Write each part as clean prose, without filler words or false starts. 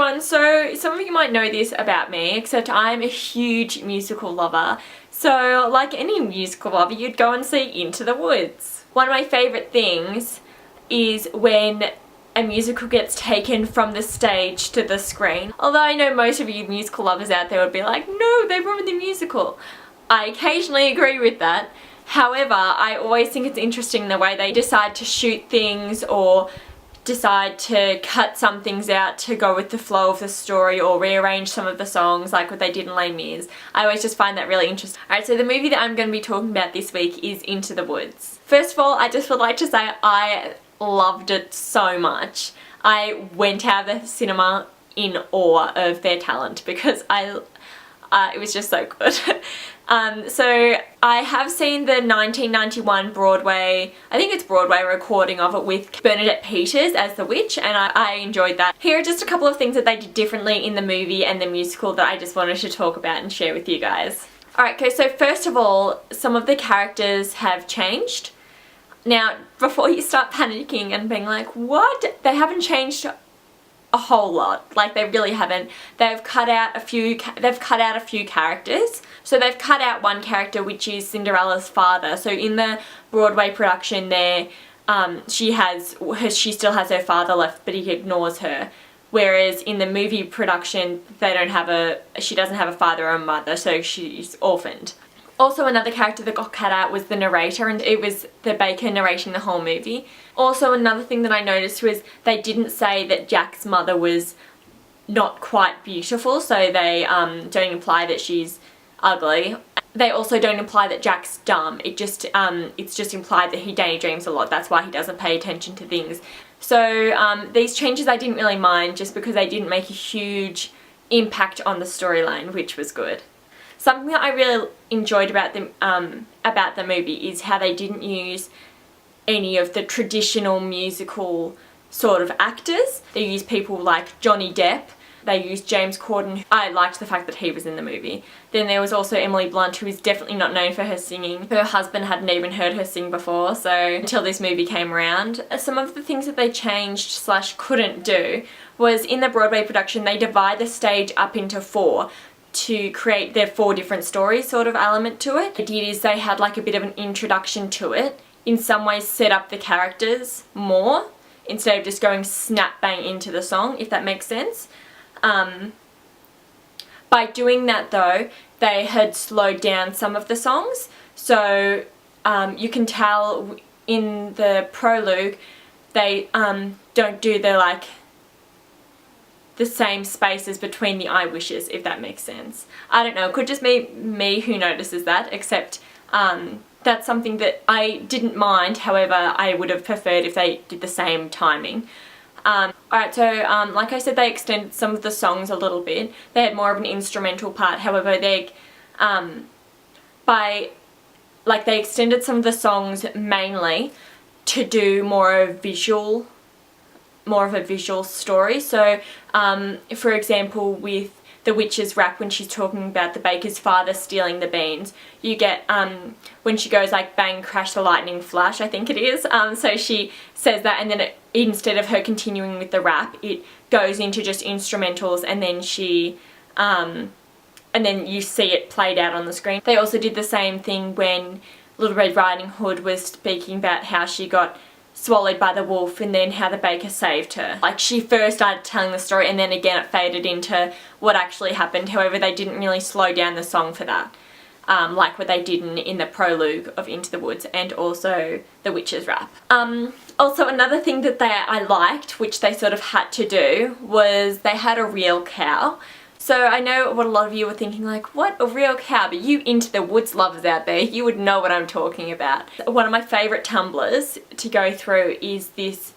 everyone, so some of you might know this about me, except I'm a huge musical lover. So like any musical lover, you'd go and see Into the Woods. One of my favourite things is when a musical gets taken from the stage to the screen. Although I know most of you musical lovers out there would be like, no, they ruined the musical. I occasionally agree with that. However, I always think it's interesting the way they decide to shoot things or decide to cut some things out to go with the flow of the story or rearrange some of the songs like what they did in Les Mis. I always just find that really interesting. Alright, so the movie that I'm going to be talking about this week is Into the Woods. First of all, I just would like to say I loved it so much. I went out of the cinema in awe of their talent because it was just so good. So I have seen the 1991 Broadway, I think it's Broadway recording of it with Bernadette Peters as the witch, and I enjoyed that. Here are just a couple of things that they did differently in the movie and the musical that I just wanted to talk about and share with you guys. Alright, okay, so first of all, some of the characters have changed. Now, before you start panicking and being like, what? They haven't changed a whole lot. Like, they really haven't. They've cut out a few characters. So they've cut out one character, which is Cinderella's father. So in the Broadway production there, she still has her father left, but he ignores her. Whereas in the movie production, she doesn't have a father or a mother, so she's orphaned. Also, another character that got cut out was the narrator, and it was the baker narrating the whole movie. Also, another thing that I noticed was they didn't say that Jack's mother was not quite beautiful, so they don't imply that she's ugly. They also don't imply that Jack's dumb. It's just implied that he daydreams a lot. That's why he doesn't pay attention to things. So these changes I didn't really mind just because they didn't make a huge impact on the storyline, which was good. Something that I really enjoyed about the movie is how they didn't use any of the traditional musical sort of actors. They used people like Johnny Depp. They used James Corden. I liked the fact that he was in the movie. Then there was also Emily Blunt, who is definitely not known for her singing. Her husband hadn't even heard her sing before, so until this movie came around. Some of the things that they changed / couldn't do was in the Broadway production they divide the stage up into 4 to create their 4 different stories sort of element to it. What they did is they had like a bit of an introduction to it. In some ways set up the characters more instead of just going snap bang into the song, if that makes sense. By doing that though, they had slowed down some of the songs. So you can tell in the prologue they don't do the same spaces between the I wishes, if that makes sense. I don't know, it could just be me who notices that, except that's something that I didn't mind. However, I would have preferred if they did the same timing. Alright, so like I said, they extended some of the songs a little bit. They had more of an instrumental part. However, they extended some of the songs mainly to do more of a visual story. So, for example, with the witch's rap, when she's talking about the baker's father stealing the beans, you get when she goes like bang crash the lightning flash, I think it is. So she says that, and then instead of her continuing with the rap, it goes into just instrumentals, and then you see it played out on the screen. They also did the same thing when Little Red Riding Hood was speaking about how she got swallowed by the wolf and then how the baker saved her. Like, she first started telling the story and then again it faded into what actually happened. However, they didn't really slow down the song for that, like what they did in the prologue of Into the Woods and also the witch's rap. Also, another thing that I liked, which they sort of had to do, was they had a real cow. So I know what a lot of you were thinking, like, what, a real cow? But you Into the Woods lovers out there, you would know what I'm talking about. One of my favourite Tumblrs to go through is this,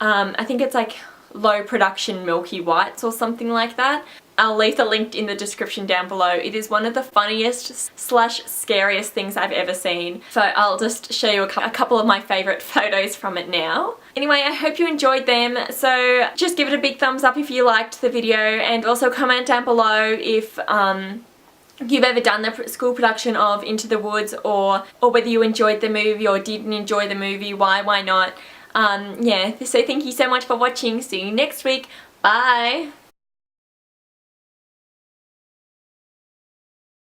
I think it's like low production Milky Whites or something like that. I'll leave the link in the description down below. It is one of the funniest / scariest things I've ever seen. So I'll just show you a couple of my favourite photos from it now. Anyway, I hope you enjoyed them. So just give it a big thumbs up if you liked the video, and also comment down below if you've ever done the school production of Into the Woods, or whether you enjoyed the movie or didn't enjoy the movie, why not. Yeah, so thank you so much for watching. See you next week. Bye!